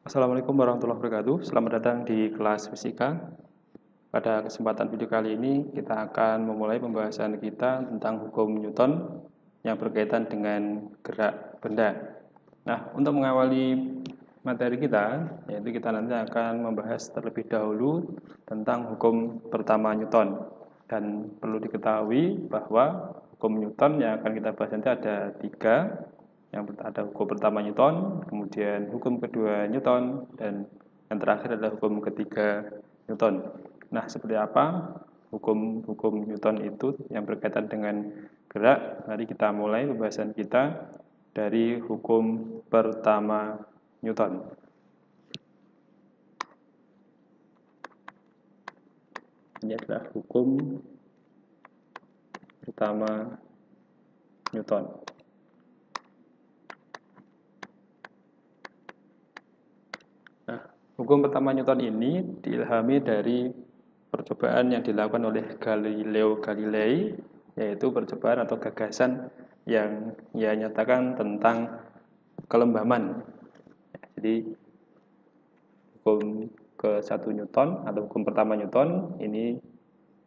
Assalamualaikum warahmatullahi wabarakatuh. Selamat datang di kelas fisika. Pada kesempatan video kali ini, kita akan memulai pembahasan kita tentang hukum Newton yang berkaitan dengan gerak benda. Nah, untuk mengawali materi kita, yaitu kita nanti akan membahas terlebih dahulu tentang hukum pertama Newton. Dan perlu diketahui bahwa hukum Newton yang akan kita bahas nanti ada 3. Yang ada hukum pertama Newton, kemudian hukum kedua Newton, dan yang terakhir adalah hukum ketiga Newton. Nah, seperti apa hukum-hukum Newton itu yang berkaitan dengan gerak? Mari kita mulai pembahasan kita dari hukum pertama Newton. Ini adalah hukum pertama Newton. Hukum pertama Newton ini diilhami dari percobaan yang dilakukan oleh Galileo Galilei, yaitu percobaan atau gagasan yang ia nyatakan tentang kelembaman. Jadi hukum ke-1 Newton atau hukum pertama Newton ini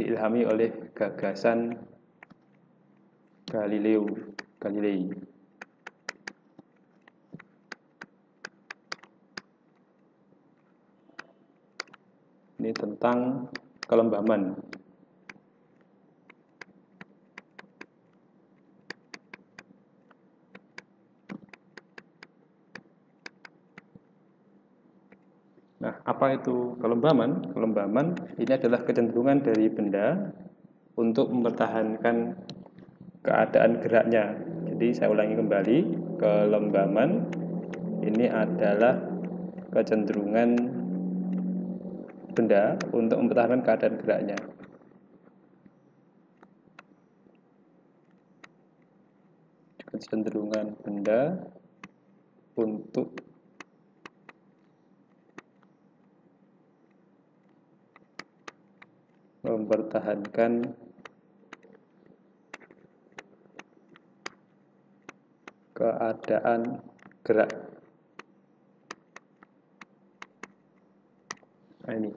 diilhami oleh gagasan Galileo Galilei. Ini tentang kelembaman. Nah, apa itu kelembaman? Kelembaman ini adalah kecenderungan dari benda untuk mempertahankan keadaan geraknya. Jadi saya ulangi kembali, kelembaman ini adalah kecenderungan benda untuk mempertahankan keadaan geraknya. Kecenderungan benda untuk mempertahankan keadaan gerak. Nah, ini.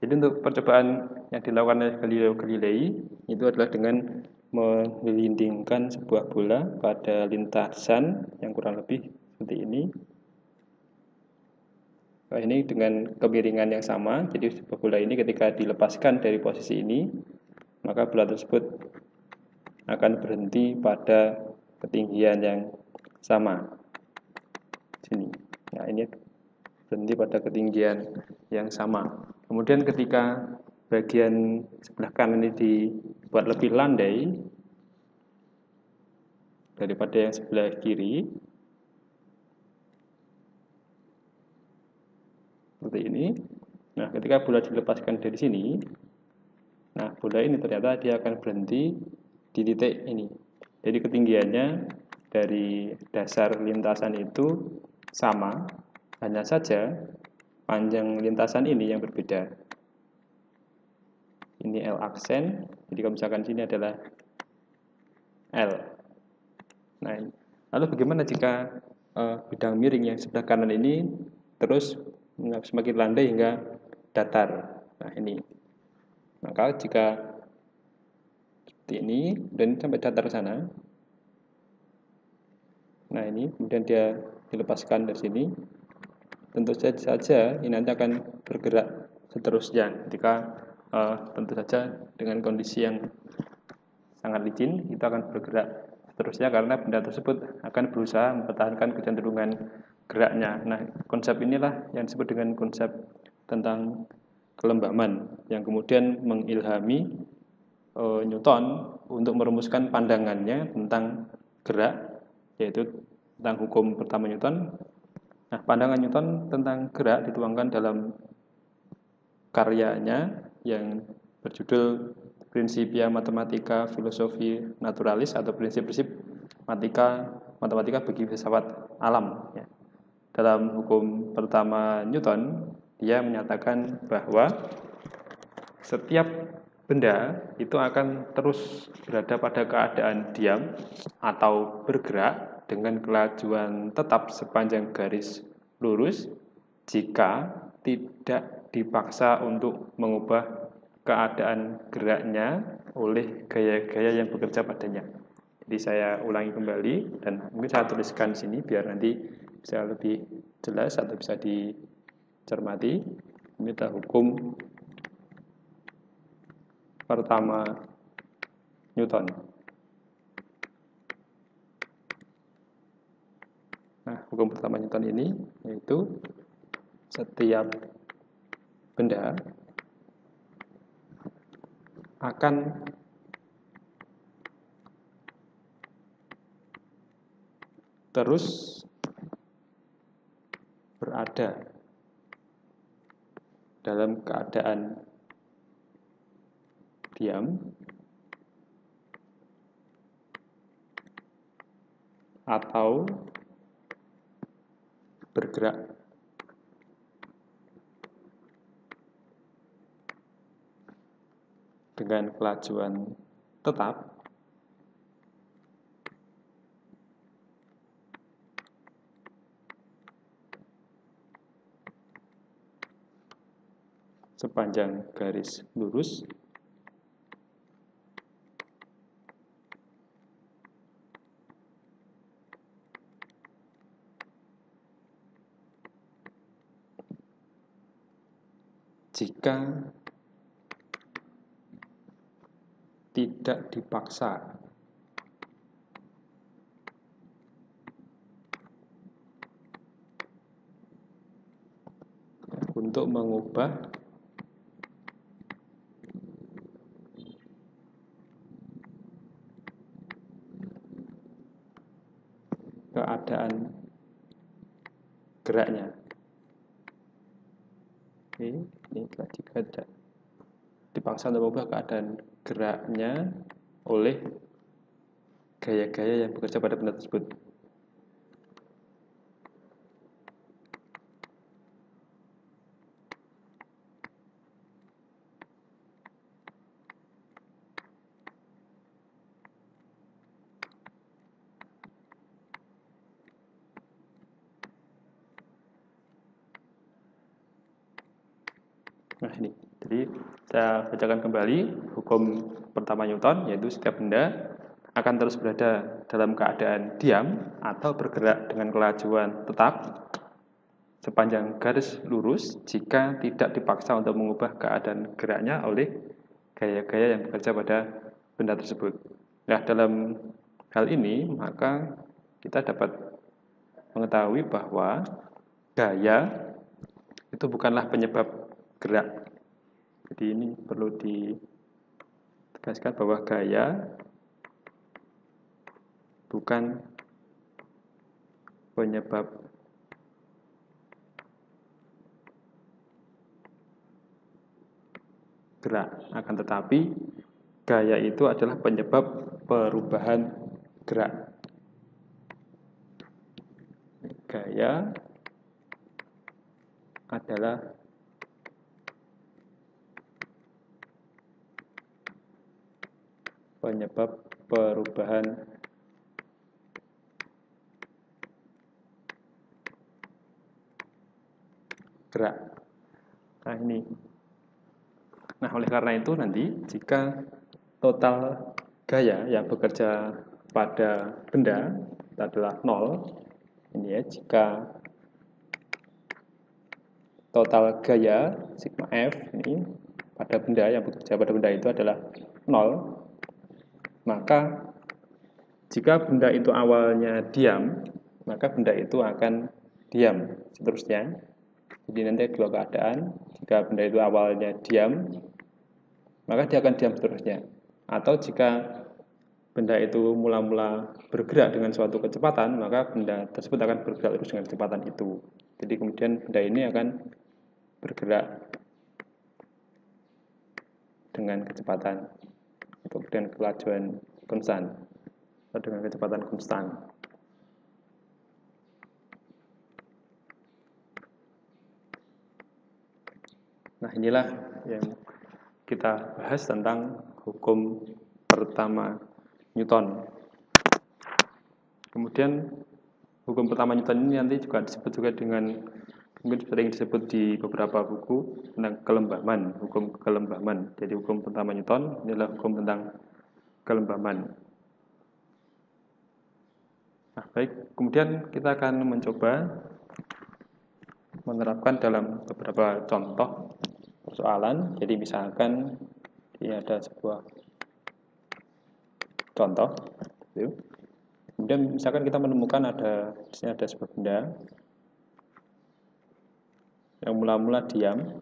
Jadi untuk percobaan yang dilakukan oleh Galileo Galilei itu adalah dengan melindingkan sebuah bola pada lintasan yang kurang lebih seperti ini. Nah, ini dengan kemiringan yang sama. Jadi sebuah bola ini ketika dilepaskan dari posisi ini, maka bola tersebut akan berhenti pada ketinggian yang sama. Sini. Nah, ini berhenti pada ketinggian yang sama. Kemudian ketika bagian sebelah kanan ini dibuat lebih landai daripada yang sebelah kiri, seperti ini. Nah, ketika bola dilepaskan dari sini, nah bola ini ternyata dia akan berhenti di titik ini. Jadi ketinggiannya dari dasar lintasan itu sama, hanya saja panjang lintasan ini yang berbeda. Ini L aksen, jadi kalau misalkan sini adalah L. Nah, lalu bagaimana jika bidang miring yang sebelah kanan ini terus semakin landai hingga datar? Nah, ini. Maka jika seperti ini dan sampai datar sana, nah ini kemudian dia dilepaskan dari sini, tentu saja ini nanti akan bergerak seterusnya. Ketika tentu saja dengan kondisi yang sangat licin, itu akan bergerak seterusnya karena benda tersebut akan berusaha mempertahankan kecenderungan geraknya. Nah, konsep inilah yang disebut dengan konsep tentang kelembaman yang kemudian mengilhami Newton untuk merumuskan pandangannya tentang gerak, yaitu tentang hukum pertama Newton. Nah, pandangan Newton tentang gerak dituangkan dalam karyanya yang berjudul Principia Mathematica Philosophiae Naturalis atau prinsip-prinsip matematika bagi filsafat alam. Dalam hukum pertama Newton, dia menyatakan bahwa setiap benda itu akan terus berada pada keadaan diam atau bergerak dengan kelajuan tetap sepanjang garis lurus jika tidak dipaksa untuk mengubah keadaan geraknya oleh gaya-gaya yang bekerja padanya. Jadi saya ulangi kembali dan mungkin saya tuliskan di sini biar nanti bisa lebih jelas atau bisa dicermati. Ini adalah hukum pertama Newton. Nah, hukum pertama Newton ini yaitu setiap benda akan terus berada dalam keadaan diam atau bergerak dengan kelajuan tetap sepanjang garis lurus jika tidak dipaksa untuk mengubah keadaan geraknya. Oke, ini jika tidak dipaksa untuk mengubah keadaan geraknya oleh gaya-gaya yang bekerja pada benda tersebut. Nah ini, jadi saya bacakan kembali hukum pertama Newton, yaitu setiap benda akan terus berada dalam keadaan diam atau bergerak dengan kelajuan tetap sepanjang garis lurus jika tidak dipaksa untuk mengubah keadaan geraknya oleh gaya-gaya yang bekerja pada benda tersebut. Nah, dalam hal ini maka kita dapat mengetahui bahwa gaya itu bukanlah penyebab gerak. Jadi ini perlu ditegaskan bahwa gaya bukan penyebab gerak, akan tetapi gaya itu adalah penyebab perubahan gerak. Gaya adalah penyebab perubahan gerak. Nah ini. Nah oleh karena itu nanti jika total gaya yang bekerja pada benda adalah 0, ini ya, jika total gaya sigma F ini pada benda yang bekerja pada benda itu adalah 0, maka jika benda itu awalnya diam, maka benda itu akan diam seterusnya. Jadi nanti ada dua keadaan, jika benda itu awalnya diam, maka dia akan diam seterusnya. Atau jika benda itu mula-mula bergerak dengan suatu kecepatan, maka benda tersebut akan bergerak terus dengan kecepatan itu. Jadi kemudian benda ini akan bergerak dengan kecepatan atau dengan kelajuan konstan atau dengan kecepatan konstan. Nah inilah yang kita bahas tentang hukum pertama Newton. Kemudian hukum pertama Newton ini nanti juga disebut juga dengan mungkin sering disebut di beberapa buku tentang kelembaman, hukum kelembaman. Jadi hukum pertama Newton inilah hukum tentang kelembaman. Nah, baik, kemudian kita akan mencoba menerapkan dalam beberapa contoh persoalan. Jadi misalkan ini ada sebuah contoh, kemudian misalkan kita menemukan di sini ada sebuah benda yang mula-mula diam.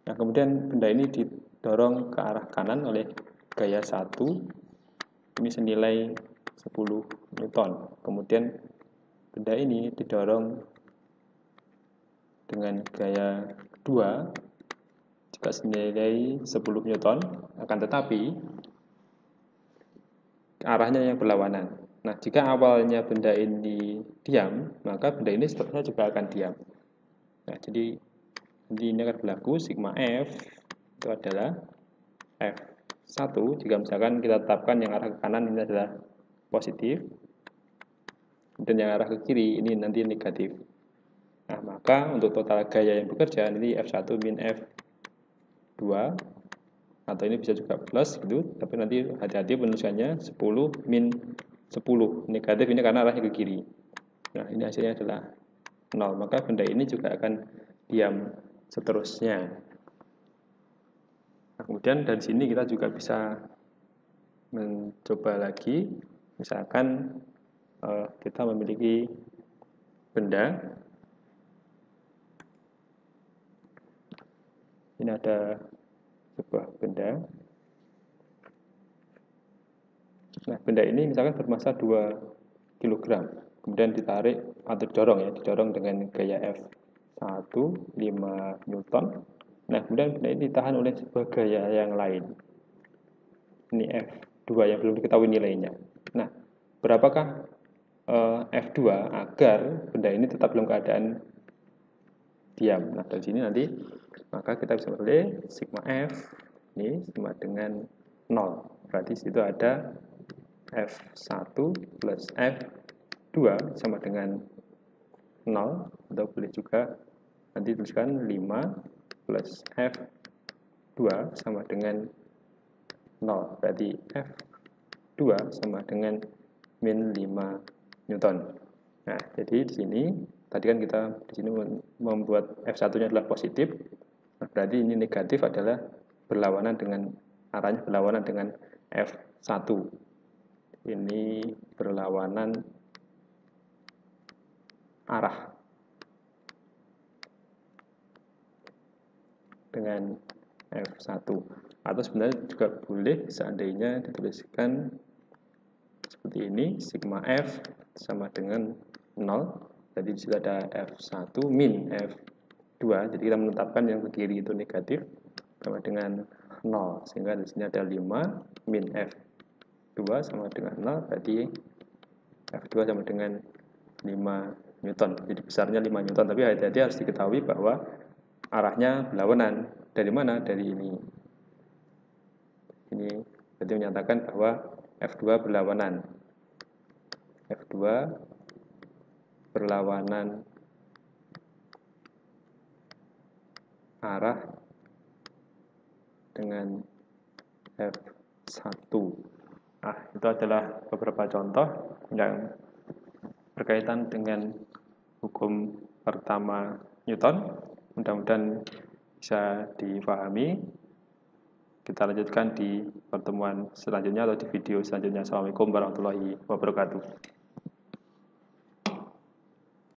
Nah, kemudian benda ini didorong ke arah kanan oleh gaya 1, ini senilai 10 Newton. Kemudian benda ini didorong dengan gaya 2 juga senilai 10 Newton, akan tetapi arahnya yang berlawanan. Nah, jika awalnya benda ini diam, maka benda ini seterusnya juga akan diam. Nah, jadi ini akan berlaku sigma F itu adalah F1 jika misalkan kita tetapkan yang arah ke kanan ini adalah positif dan yang arah ke kiri ini nanti negatif. Nah, maka untuk total gaya yang bekerja nanti F1 min F2 atau ini bisa juga plus gitu, tapi nanti hati-hati penulisannya 10 min 10 negatif ini karena arahnya ke kiri. Nah, ini hasilnya adalah 0, maka benda ini juga akan diam seterusnya. Nah, kemudian dari sini kita juga bisa mencoba lagi, misalkan kita memiliki benda, ini ada sebuah benda. Nah, benda ini misalkan bermasa 2 kg, kemudian ditarik atau didorong dengan gaya F1 5 Newton. Nah, kemudian benda ini ditahan oleh sebuah gaya yang lain. Ini F2 yang belum diketahui nilainya. Nah, berapakah F2 agar benda ini tetap dalam keadaan diam? Nah, dari sini nanti maka kita bisa memilih sigma F ini sama dengan 0. Berarti situ ada F1 plus F2 sama dengan 0, atau boleh juga nanti tuliskan 5 plus F2 sama dengan 0. Berarti F2 sama dengan min 5 Newton. Nah, jadi di sini tadi kan kita di sini membuat F1-nya adalah positif. Nah, berarti ini negatif adalah berlawanan dengan arahnya berlawanan dengan F1. Ini berlawanan arah dengan F1. Atau sebenarnya juga boleh seandainya dituliskan seperti ini, sigma F sama dengan 0. Jadi di situ ada F1 min F2. Jadi kita menetapkan yang ke kiri itu negatif sama dengan 0. Sehingga di sini ada 5 min F2 sama dengan 0. Berarti F2 sama dengan 5 Newton. Jadi besarnya 5 Newton. Tapi hati-hati harus diketahui bahwa arahnya berlawanan. Dari mana? Dari ini. Ini berarti menyatakan bahwa F2 berlawanan. F2 berlawanan arah dengan F1. Nah, itu adalah beberapa contoh yang berkaitan dengan hukum pertama Newton. Mudah-mudahan bisa dipahami. Kita lanjutkan di pertemuan selanjutnya atau di video selanjutnya. Assalamualaikum warahmatullahi wabarakatuh.